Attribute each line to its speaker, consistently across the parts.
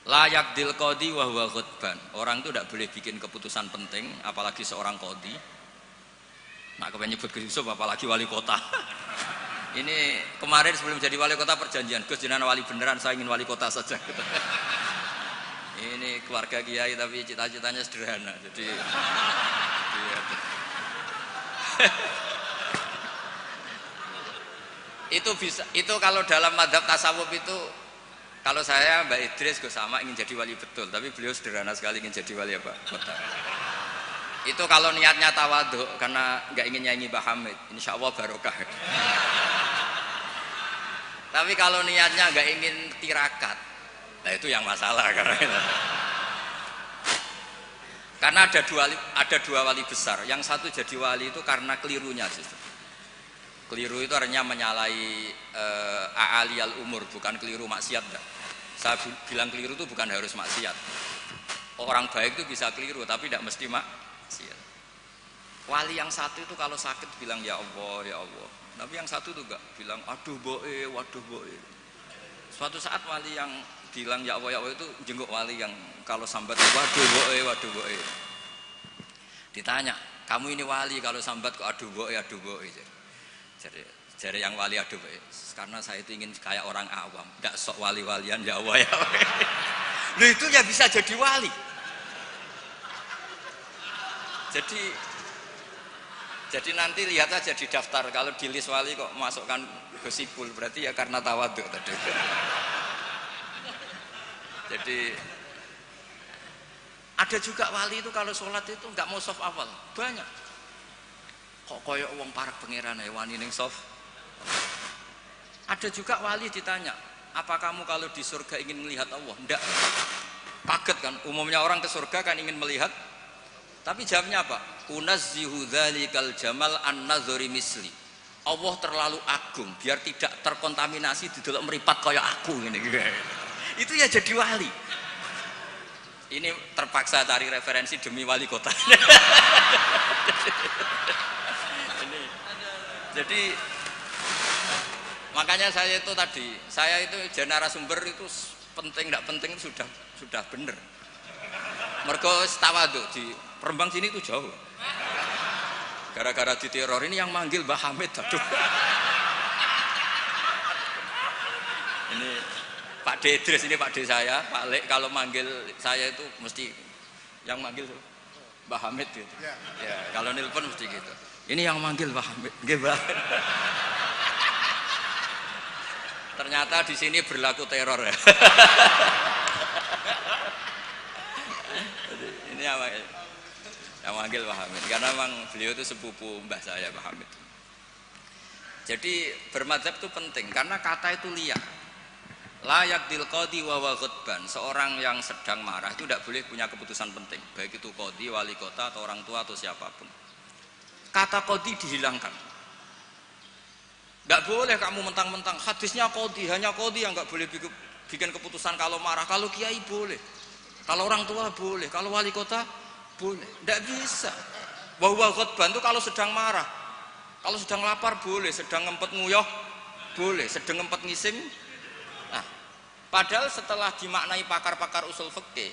Speaker 1: Layak dil qadi wa huwa ghadban. Orang itu tidak boleh bikin keputusan penting, apalagi seorang qadi. Nah, kepengen nyebut Gus Yusuf apalagi wali kota. Ini kemarin sebelum jadi wali kota perjanjian, Gus jenengan wali beneran, saya ingin wali kota saja. Ini keluarga kiai tapi cita-citanya sederhana. Jadi itu bisa, itu kalau dalam madhab tasawuf itu, kalau saya Mbak Idris Gus sama ingin jadi wali betul, tapi beliau sederhana sekali ingin jadi wali apa? Kota. Itu kalau niatnya tawadhu karena nggak ingin nyanyi Mbah Hamid, insya Allah barokah. Tapi kalau niatnya nggak ingin tirakat, nah itu yang masalah karena ada dua wali besar. Yang satu jadi wali itu karena kelirunya justru. Keliru itu artinya menyalahi a'aliyal umur, bukan keliru maksiat. Saya bilang keliru itu bukan harus maksiat. Orang baik itu bisa keliru tapi tidak mesti maksiat. Wali yang satu itu kalau sakit bilang ya Allah, ya Allah. Tapi yang satu itu enggak, bilang aduh boe, waduh boe. Suatu saat wali yang bilang ya Allah itu jenguk wali yang kalau sambat waduh boe. Ditanya, kamu ini wali kalau sambat kok aduh boe. Jadi yang wali aduh boe. Karena saya itu ingin kayak orang awam, enggak sok wali-walian ya Allah ya. Loh itu ya bisa jadi wali. Jadi nanti lihat aja di daftar, kalau di list wali kok masukkan Gusipul, berarti ya karena tawadhu tadi. Jadi ada juga wali itu kalau sholat itu nggak mau soft awal, banyak. Kok koyok wong parak pangeran ya wani ning soft. Ada juga wali ditanya, apa kamu kalau di surga ingin melihat Allah? Enggak. Kaget kan, umumnya orang ke surga kan ingin melihat. Tapi jawabnya apa? Unazzihu dzalikal jamal an-nazari misli. Allah terlalu agung biar tidak terkontaminasi didelok meripat kaya aku ngene. Itu ya jadi wali. Ini terpaksa cari referensi demi wali kota. Jadi makanya saya itu tadi, saya itu narasumber itu penting tidak penting sudah bener. Mergo tawadhu di Rembang sini itu jauh. Gara-gara diteror ini yang manggil Mbah Hamid. Aduh. Ini Pak D Idris, ini Pak D saya, Pak Lek kalau manggil saya itu mesti yang manggil Mbah Hamid gitu. Ya, kalau nelpon mesti gitu. Ini yang manggil Mbah Hamid. Nggih, Mbah. Ternyata di sini berlaku teror ya. Ini apa? Yang manggil Mbah Hamid karena memang beliau itu sepupu mbah saya Mbah Hamid. Jadi bermadzhab itu penting karena kata itu liar. Layak dil qadi wa ghadban. Seorang yang sedang marah itu tidak boleh punya keputusan penting, baik itu qadi, wali kota atau orang tua atau siapapun. Kata qadi dihilangkan. Tidak boleh kamu mentang-mentang hadisnya qadi, hanya qadi yang nggak boleh bikin keputusan kalau marah. Kalau kiai boleh, kalau orang tua boleh, kalau wali kota boleh. Tidak bisa. Wa ghadban itu kalau sedang marah, kalau sedang lapar boleh, sedang ngempet nguyah boleh, sedang ngempet ngising. Nah, padahal setelah dimaknai pakar-pakar usul fikih,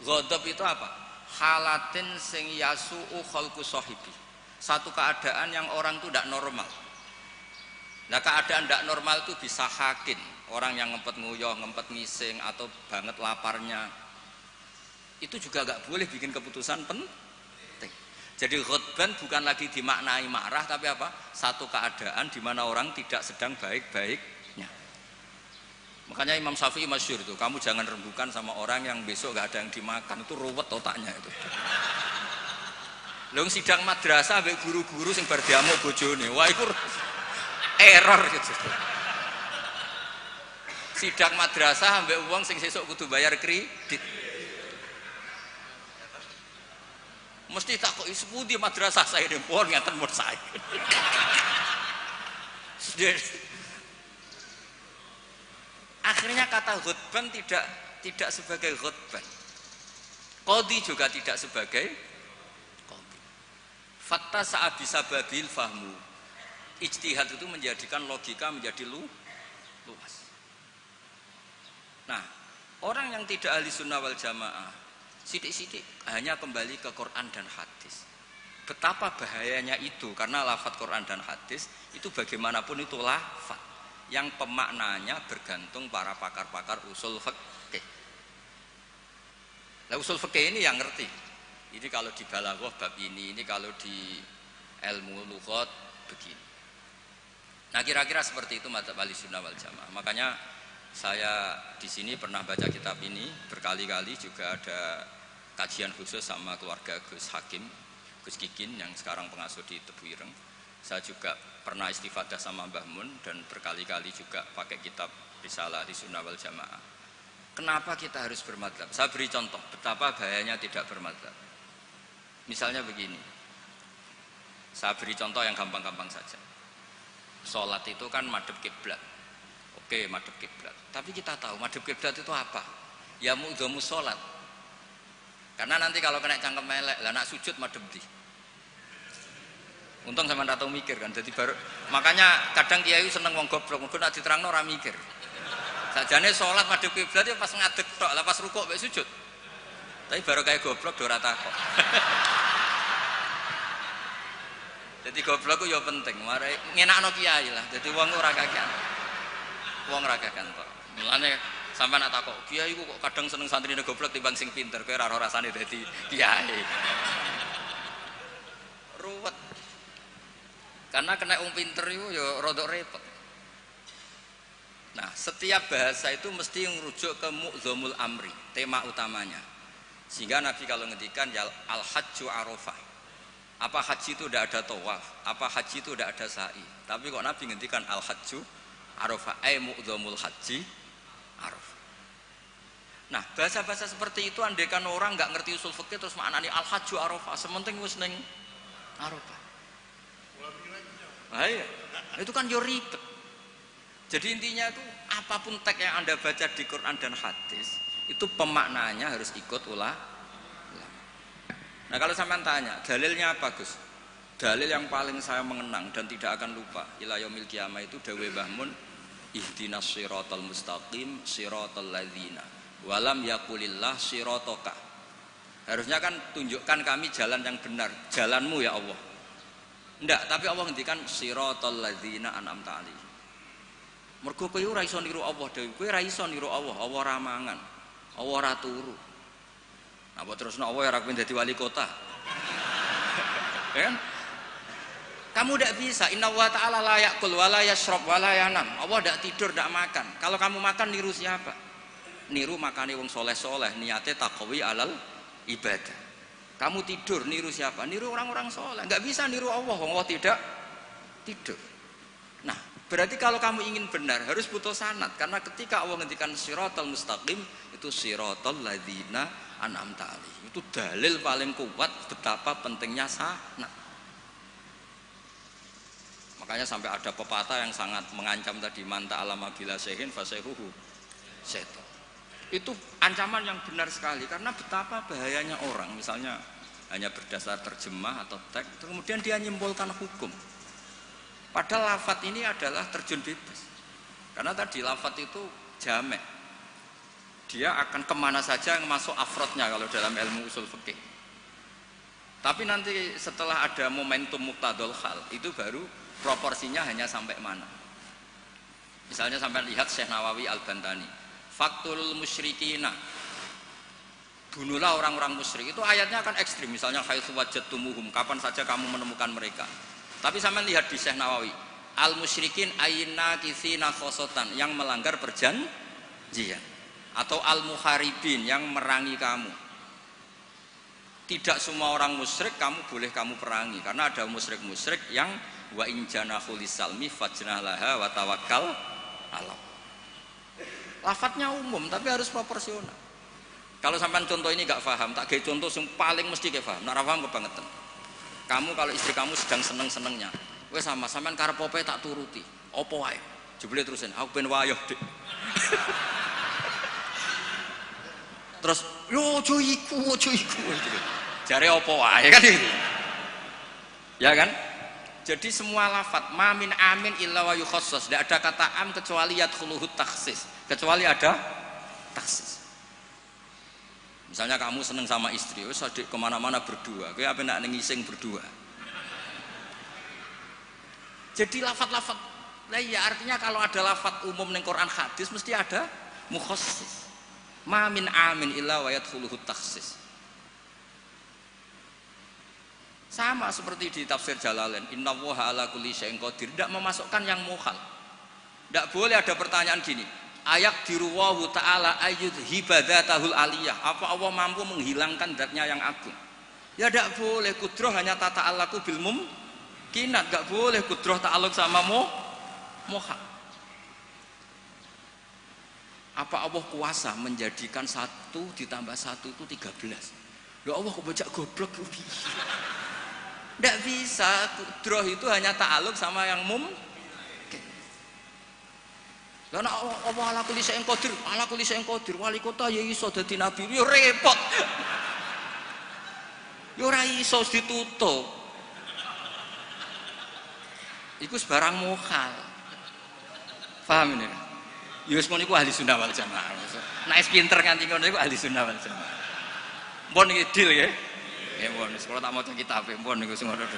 Speaker 1: ghadab itu apa? Halatin sing yasu'u khalqu sahibi. Satu keadaan yang orang itu tidak normal. Nah, keadaan tidak normal itu bisa hakin, orang yang ngempet nguyah, ngempet ngising atau banget laparnya. Itu juga nggak boleh bikin keputusan penting. Jadi ghadban bukan lagi dimaknai marah, tapi apa? Satu keadaan di mana orang tidak sedang baik-baiknya. Makanya Imam Syafi'i masyhur itu, kamu jangan rembukan sama orang yang besok nggak ada yang dimakan, itu ruwet otaknya itu. Lho sidang madrasah ambek guru-guru sing bar diamuk bojone, wah itu error gitu. Sidang madrasah ambek wong sing sesuk kudu bayar kredit. Mesti takoki sepundi madrasah saya dempon ngaten mun saya. Akhirnya kata ghadban tidak sebagai ghadban. Qadhi juga tidak sebagai qadhi. Fatta sa'a bisa babil fahmu. Ijtihad itu menjadikan logika menjadi luas. Nah, Orang yang tidak ahli sunnah wal jamaah sidik-sidik hanya kembali ke Quran dan hadis. Betapa bahayanya itu, karena lafadz Quran dan hadis itu bagaimanapun itu lafadz yang pemaknanya bergantung para pakar-pakar usul fikih. Nah, usul fikih ini yang ngerti. Ini kalau di balaghah bab ini kalau di ilmu lughat begini. Nah, kira-kira seperti itu madzhab Ahlussunnah wal Jamaah. Makanya saya di sini pernah baca kitab ini berkali-kali, juga ada kajian khusus sama keluarga Gus Hakim, Gus Kikin yang sekarang pengasuh di Tebu Ireng. Saya juga pernah istifadah sama Mbah Mun dan berkali-kali juga pakai kitab Risalah Ahlussunnah wal Jamaah. Kenapa kita harus bermadzhab? Saya beri contoh betapa bahayanya tidak bermadzhab. Misalnya begini, saya beri contoh yang gampang-gampang saja. Sholat itu kan madhep kiblat. Oke, madhep kiblat. Tapi kita tahu madhep kiblat itu apa? Ya mu'dhamu sholat. Karena nanti kalau kena cangkem melek, lah nak sujud madhep di. Untung sama ndak tau mikir kan. Jadi baru, makanya kadang kiai seneng wong goblok, mergo nek diterangno ora mikir. Sajane sholat madhep kiblat ya pas ngadeg tok, lah pas rukuk mek sujud. Tapi baru kayak goblok do ora takok. Jadi goblok ku ya penting, mare ngenakno kiai lah. Jadi wong ora kakean. Wong ora kakean tok. Mulane sampean nak takok, kiai ku kok kadang seneng santrine goblok timbang sing pinter, kowe ora rasane dadi kiai. Ruwet. Karena kena wong pinter iku ya rada repot. Nah, setiap bahasa itu mesti merujuk ke mu'dhamul amri, tema utamanya. Sehingga Nabi kalau ngendikan ya al-hajju arafah. Apa haji itu tidak ada tawaf, apa haji itu tidak ada sa'i. Tapi kok Nabi ngendikan al-hajju arafah, ay mu'dhamul haji arafah. Nah, bahasa-bahasa seperti itu andaikan orang nggak ngerti usul fikih terus maknani al-hajju arafah, sementing wis ning arafah. Nah, iya. Itu kan yo ribet. Jadi intinya itu apapun teks yang Anda baca di Quran dan hadis, itu pemaknanya harus ikut ulama. Nah, kalau sampean tanya, dalilnya apa, Gus? Dalil yang paling saya mengenang dan tidak akan lupa ila yaumil qiyamah itu dawuh Mbah Mun, ihdinas siratal mustaqim siratal ladzina walam yaqulillah sirataka. Harusnya kan tunjukkan kami jalan yang benar, jalanmu ya Allah. Enggak, tapi Allah ngendikan siratal ladzina an'amta alaihim. Mergo kowe ora iso niru Allah dhewe, kowe ora iso niru Allah, Allah ora mangan, Allah ora turu. Nah, buat terus Allah ya rakyat jadi wali kota, ya kan? Kamu tidak bisa. Inna wa ta'ala la ya'kul wa la yashrab wa la yanam. Allah tidak tidur, tidak makan. Kalau kamu makan niru siapa? Niru makani wong soleh-soleh, niatnya taqwi alal ibadah. Kamu tidur niru siapa? Niru orang-orang soleh. Enggak bisa niru Allah, Allah tidak tidur. Nah, berarti kalau kamu ingin benar harus butuh sanad, karena ketika Allah ngendikan siratal mustaqim itu siratal ladzina an'amta alaihim. Itu dalil paling kuat betapa pentingnya sanad. Makanya sampai ada pepatah yang sangat mengancam tadi, manta alama bila sehin fasehuhu setan. Itu ancaman yang benar sekali, karena betapa bahayanya orang misalnya hanya berdasar terjemah atau teks kemudian dia nyimpulkan hukum. Padahal lafadz ini adalah terjun bebas. Karena tadi lafadz itu jamek. Dia akan kemana saja yang masuk afrodnya kalau dalam ilmu usul fikih. Tapi nanti setelah ada momentum muqtadul hal, itu baru proporsinya hanya sampai mana. Misalnya sampai lihat Syekh Nawawi Al-Bantani, faktul musyrikina, bunuhlah orang-orang musyrik. Itu ayatnya akan ekstrim. Misalnya haitsu wajadtumuhum, kapan saja kamu menemukan mereka. Tapi sampai lihat di Syekh Nawawi, al-musyrikin ayna kitsina khosotan, yang melanggar perjanjian. Atau al-muharibin, yang merangi kamu. Tidak semua orang musyrik boleh kamu perangi, karena ada musyrik-musyrik yang wa in janahu lisalmi fajnah laha wa tawakkal Allah. Lafadznya umum tapi harus proporsional. Kalau sampean contoh ini gak paham, tak kayak contoh yang paling mesti kayak paham. Nak paham kebangetan. Kamu kalau istri kamu sedang seneng-senengnya, wes sama sampean karep opo tak turuti. Opo wae? Jebule terusin, aku ben wayoh, Dik. Terus yo ojo iku. Jare opo wae kan gitu. Ya kan? Jadi semua lafadz ma min amin illa wa yukhassas, tidak ada kata am kecuali yadkhuluhu takhsis, kecuali ada takhsis. Misalnya kamu seneng sama istri, wis adik kemana-mana berdua, kowe apa nak ngising berdua. Jadi lafat-lafat, nah ya artinya kalau ada lafat umum ning Quran hadis mesti ada mukhassis. Ma min amin illa wa yadkhuluhu takhsis. Sama seperti di tafsir Jalalain, innallaha ala kulli syai'in qadir, tidak memasukkan yang mukhal. Tidak boleh ada pertanyaan gini, ayak diruwahu ta'ala ayyud hibadatahul aliyah, apa Allah mampu menghilangkan zatnya yang agung? Ya tidak boleh, kudroh hanya tata alaku bil mumkinat, tidak boleh kudroh ta'aluk sama mukhal. Apa Allah kuasa menjadikan 1 ditambah 1 itu 13? Ya Allah kok bajak goblok. Tidak bisa, kudroh itu hanya ta'aluk sama yang karena Allah ala kulli syai'in qadir, ala kulli syai'in qadir, wali kota ya iso dadi nabi, ya repot. Ya ora iso ditutup. Iku sebarang mukhal. Paham ini? Ya wis ngono iku ahli sunnah wal jamaah. Nek wis pinter nganti ngono iku ahli sunnah wal jamaah. Mbon iki deal ya. Ya mbon, sekolah tak maca kitab, mbon niku sing ngono.